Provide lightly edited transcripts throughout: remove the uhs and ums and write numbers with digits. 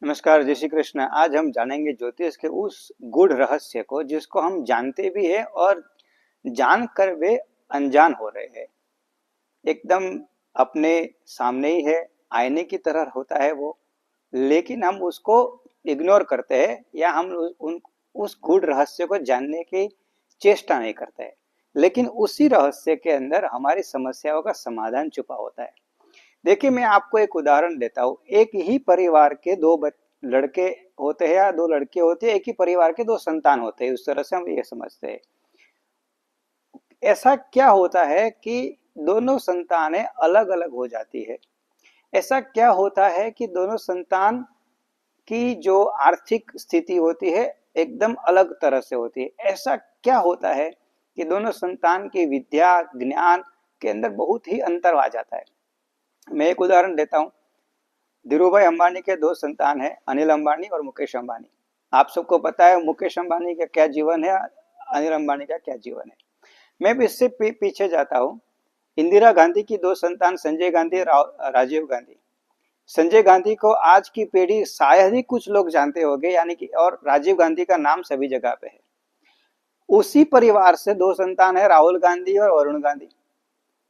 नमस्कार, जय श्री कृष्ण। आज हम जानेंगे ज्योतिष के उस गूढ़ रहस्य को जिसको हम जानते भी हैं और जानकर वे अनजान हो रहे हैं। एकदम अपने सामने ही है, आईने की तरह होता है वो, लेकिन हम उसको इग्नोर करते हैं या हम उस गूढ़ रहस्य को जानने की चेष्टा नहीं करते हैं। लेकिन उसी रहस्य के अंदर हमारी समस्याओं का समाधान छुपा होता है। देखिए, मैं आपको एक उदाहरण देता हूँ। एक ही परिवार के लड़के होते हैं या दो लड़के होते हैं, एक ही परिवार के दो संतान होते हैं, उस तरह से हम ये समझते हैं। ऐसा क्या होता है कि दोनों संतानें अलग अलग हो जाती है? ऐसा क्या होता है कि दोनों संतान की जो आर्थिक स्थिति होती है एकदम अलग तरह से होती है? ऐसा क्या होता है कि दोनों संतान की विद्या ज्ञान के अंदर बहुत ही अंतर आ जाता है? मैं एक उदाहरण देता हूँ। धीरूभाई अंबानी के दो संतान हैं, अनिल अंबानी और मुकेश अंबानी। आप सबको पता है मुकेश अंबानी का क्या जीवन है, अनिल अंबानी का क्या जीवन है। मैं भी इससे पीछे जाता हूँ। इंदिरा गांधी की दो संतान संजय गांधी, राजीव गांधी। संजय गांधी को आज की पीढ़ी शायद ही कुछ लोग जानते होंगे, यानी कि, और राजीव गांधी का नाम सभी जगह पे है। उसी परिवार से दो संतान है, राहुल गांधी और वरुण गांधी।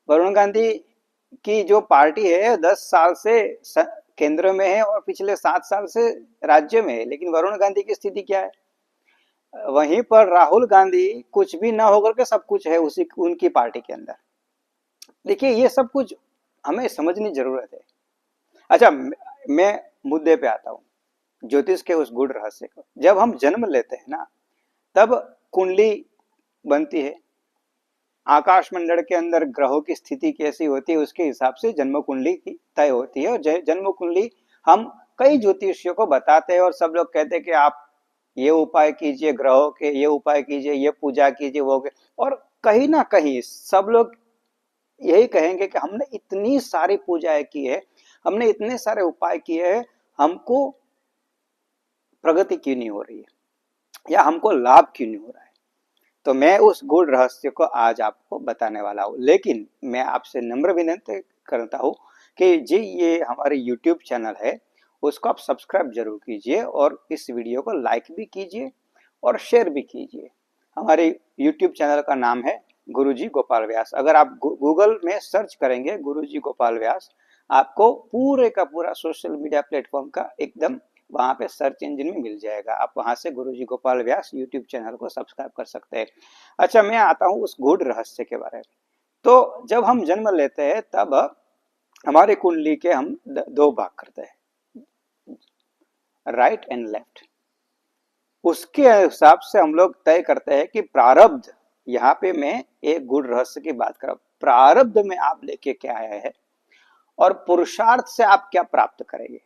वरुण गांधी की जो पार्टी है 10 साल से केंद्र में है और पिछले 7 साल से राज्य में है, लेकिन वरुण गांधी की स्थिति क्या है? वहीं पर राहुल गांधी कुछ भी ना होकर के सब कुछ है उसी उनकी पार्टी के अंदर। देखिए, ये सब कुछ हमें समझने जरूरत है। अच्छा, मैं मुद्दे पे आता हूँ, ज्योतिष के उस गूढ़ रहस्य को। जब हम जन्म लेते हैं ना, तब कुंडली बनती है। आकाश मंडल के अंदर ग्रहों की स्थिति कैसी होती है उसके हिसाब से जन्म कुंडली की तय होती है। और जन्म कुंडली हम कई ज्योतिषियों को बताते हैं और सब लोग कहते हैं कि आप ये उपाय कीजिए, ग्रहों के ये उपाय कीजिए, ये पूजा कीजिए, वो और कहीं ना कहीं सब लोग यही कहेंगे कि हमने इतनी सारी पूजाएं की है, हमने इतने सारे उपाय किए हैं, हमको प्रगति क्यों नहीं हो रही है या हमको लाभ क्यों नहीं हो रहा है। तो मैं उस गूढ़ रहस्य को आज आपको बताने वाला हूँ। लेकिन मैं आपसे नम्र विनती करता हूँ कि जी, ये हमारे यूट्यूब चैनल है, उसको आप सब्सक्राइब जरूर कीजिए और इस वीडियो को लाइक भी कीजिए और शेयर भी कीजिए। हमारे यूट्यूब चैनल का नाम है गुरुजी गोपाल व्यास। अगर आप गूगल में सर्च करेंगे गुरुजी गोपाल व्यास, आपको पूरे का पूरा सोशल मीडिया प्लेटफॉर्म का एकदम वहां पे सर्च इंजन में मिल जाएगा। आप वहां से गुरुजी गोपाल व्यास यूट्यूब चैनल को सब्सक्राइब कर सकते हैं। अच्छा, मैं आता हूँ उस गूढ़ रहस्य के बारे में। तो जब हम जन्म लेते हैं तब हमारे कुंडली के हम दो भाग करते हैं, राइट एंड लेफ्ट। उसके हिसाब से हम लोग तय करते हैं कि प्रारब्ध, यहाँ पे मैं एक गूढ़ रहस्य की बात कर रहा हूँ, प्रारब्ध में आप लेके क्या आए हैं और पुरुषार्थ से आप क्या प्राप्त करेंगे।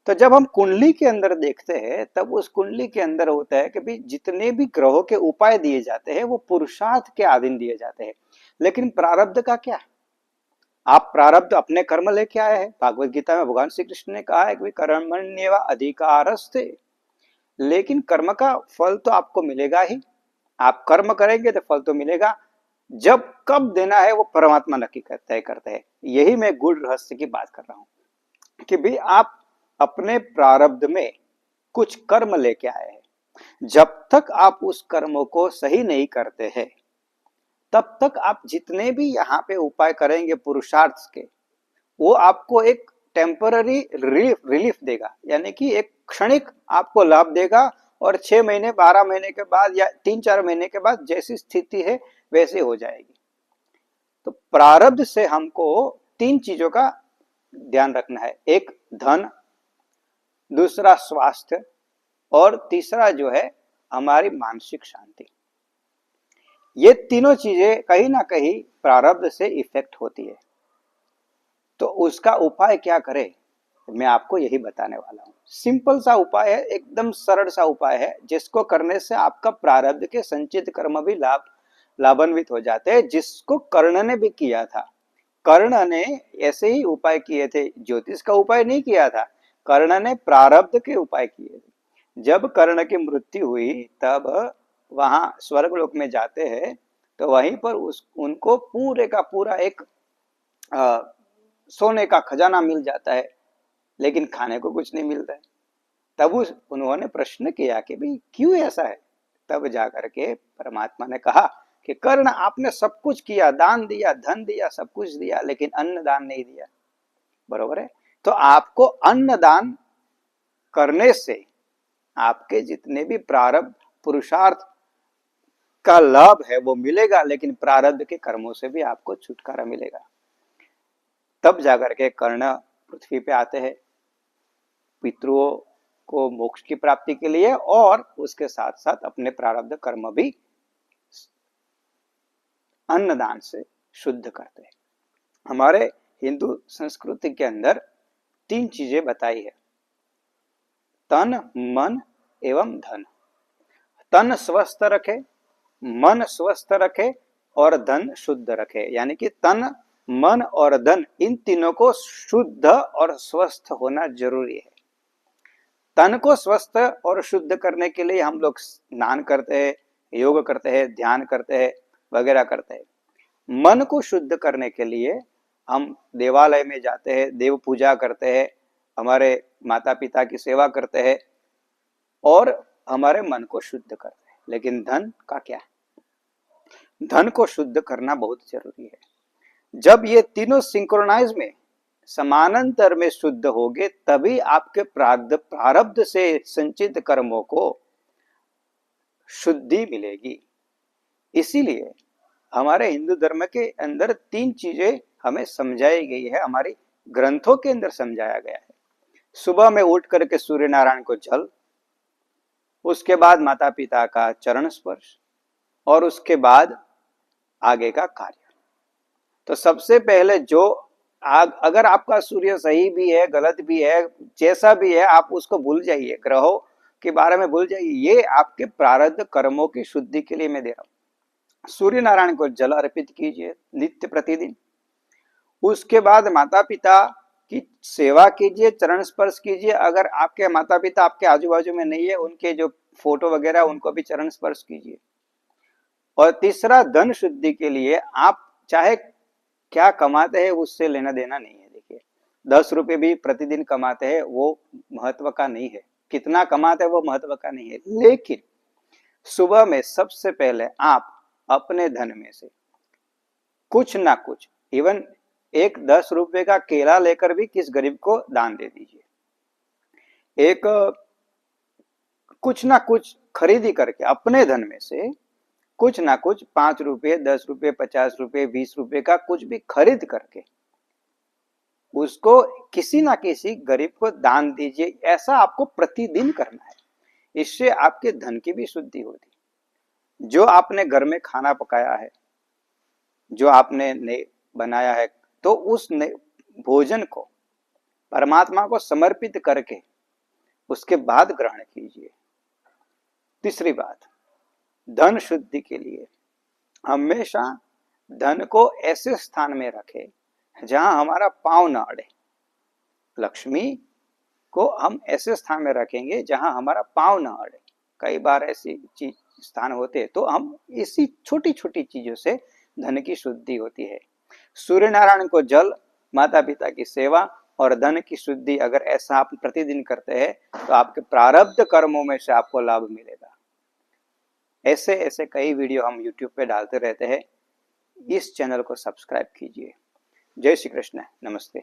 तो जब हम कुंडली के अंदर देखते हैं तब उस कुंडली के अंदर होता है कि भाई जितने भी ग्रहों के उपाय दिए जाते हैं वो पुरुषार्थ के अधीन दिए जाते हैं। लेकिन प्रारब्ध का क्या? आप प्रारब्ध अपने कर्म लेके आए हैं। भागवत गीता में भगवान श्री कृष्ण ने कहा है कि कर्मण्येव अधिकारस्ते, लेकिन कर्म का फल तो आपको मिलेगा ही। आप कर्म करेंगे तो फल तो मिलेगा। जब कब देना है वो परमात्मा नक्की तय करते हैं। यही मैं गूढ़ रहस्य की बात कर रहा हूं कि भाई आप अपने प्रारब्ध में कुछ कर्म लेके आए हैं। जब तक आप उस कर्मों को सही नहीं करते हैं तब तक आप जितने भी यहाँ पे उपाय करेंगे पुरुषार्थ के, वो आपको एक टेम्पररी रिलीफ देगा, यानी कि एक क्षणिक आपको लाभ देगा। और 6 महीने 12 महीने के बाद या 3-4 महीने के बाद जैसी स्थिति है वैसे हो जाएगी। तो प्रारब्ध से हमको 3 चीजों का ध्यान रखना है। एक धन, दूसरा स्वास्थ्य और तीसरा जो है हमारी मानसिक शांति। ये तीनों चीजें कहीं ना कहीं प्रारब्ध से इफेक्ट होती है। तो उसका उपाय क्या करें, मैं आपको यही बताने वाला हूँ। सिंपल सा उपाय है, एकदम सरल सा उपाय है, जिसको करने से आपका प्रारब्ध के संचित कर्म भी लाभान्वित हो जाते हैं, जिसको कर्ण ने भी किया था। कर्ण ने ऐसे ही उपाय किए थे, ज्योतिष का उपाय नहीं किया था, कर्ण ने प्रारब्ध के उपाय किए थे। जब कर्ण की मृत्यु हुई तब वहां स्वर्गलोक में जाते हैं तो वहीं पर उनको पूरे का पूरा एक सोने का खजाना मिल जाता है, लेकिन खाने को कुछ नहीं मिलता है। तब उन्होंने प्रश्न किया कि भाई क्यों ऐसा है। तब जाकर के परमात्मा ने कहा कि कर्ण, आपने सब कुछ किया, दान दिया, धन दिया, सब कुछ दिया, लेकिन अन्न दान नहीं दिया। बरोबर है। तो आपको अन्न दान करने से आपके जितने भी प्रारब्ध पुरुषार्थ का लाभ है वो मिलेगा, लेकिन प्रारब्ध के कर्मों से भी आपको छुटकारा मिलेगा। तब जाकर के कर्ण पृथ्वी पे आते हैं पितरों को मोक्ष की प्राप्ति के लिए, और उसके साथ साथ अपने प्रारब्ध कर्म भी अन्नदान से शुद्ध करते हैं। हमारे हिंदू संस्कृति के अंदर 3 चीजें बताई है, तन, मन एवं धन। तन स्वस्थ रखे, मन स्वस्थ रखे और धन शुद्ध रखे। यानी कि तन, मन और धन, इन तीनों को शुद्ध और स्वस्थ होना जरूरी है। तन को स्वस्थ और शुद्ध करने के लिए हम लोग स्नान करते हैं, योग करते हैं, ध्यान करते हैं, वगैरह करते हैं। मन को शुद्ध करने के लिए हम देवालय में जाते हैं, देव पूजा करते हैं, हमारे माता पिता की सेवा करते हैं और हमारे मन को शुद्ध करते हैं। लेकिन धन का क्या? धन को शुद्ध करना बहुत जरूरी है। जब ये तीनों सिंक्रोनाइज में, समानांतर में शुद्ध होंगे, तभी आपके प्रारब्ध से संचित कर्मों को शुद्धि मिलेगी। इसीलिए हमारे हिंदू धर्म के अंदर 3 चीजें हमें समझाई गई है, हमारी ग्रंथों के अंदर समझाया गया है। सुबह में उठ करके सूर्य नारायण को जल, उसके बाद माता पिता का चरण स्पर्श, और उसके बाद आगे का कार्य। तो सबसे पहले जो अगर आपका सूर्य सही भी है, गलत भी है, जैसा भी है, आप उसको भूल जाइए, ग्रहों के बारे में भूल जाइए। ये आपके प्रारब्ध कर्मों की शुद्धि के लिए मैं दे रहा हूं। सूर्य नारायण को जल अर्पित कीजिए नित्य प्रतिदिन। उसके बाद माता पिता की सेवा कीजिए, चरण स्पर्श कीजिए। अगर आपके माता पिता आपके आजू बाजू में नहीं है, उनके जो फोटो वगैरह उनको भी चरण स्पर्श कीजिए। और तीसरा, धन शुद्धि के लिए आप चाहे क्या कमाते हैं उससे लेना देना नहीं है। देखिए, 10 रुपए भी प्रतिदिन कमाते हैं वो महत्व का नहीं है, कितना कमाते हैं वो महत्व का नहीं है। लेकिन सुबह में सबसे पहले आप अपने धन में से कुछ ना कुछ, इवन एक 10 रुपए का केला लेकर भी किस गरीब को दान दे दीजिए। एक कुछ ना कुछ खरीदी करके अपने धन में से कुछ ना कुछ 5 रुपए, 10 रुपए, 50 रुपए, 20 रुपए का कुछ भी खरीद करके उसको किसी ना किसी गरीब को दान दीजिए। ऐसा आपको प्रतिदिन करना है। इससे आपके धन की भी शुद्धि होती। जो आपने घर में खाना पकाया है, जो आपने बनाया है, तो उस भोजन को परमात्मा को समर्पित करके उसके बाद ग्रहण कीजिए। तीसरी बात, धन शुद्धि के लिए हमेशा धन को ऐसे स्थान में रखें जहां हमारा पांव न अड़े। लक्ष्मी को हम ऐसे स्थान में रखेंगे जहां हमारा पांव न अड़े। कई बार ऐसी चीज स्थान होते हैं, तो हम इसी छोटी छोटी चीजों से धन की शुद्धि होती है। सूर्य नारायण को जल, माता पिता की सेवा और धन की शुद्धि अगर ऐसा आप प्रतिदिन करते हैं, तो आपके प्रारब्ध कर्मों में से आपको लाभ मिलेगा। ऐसे ऐसे कई वीडियो हम YouTube पे डालते रहते हैं। इस चैनल को सब्सक्राइब कीजिए। जय श्री कृष्ण, नमस्ते।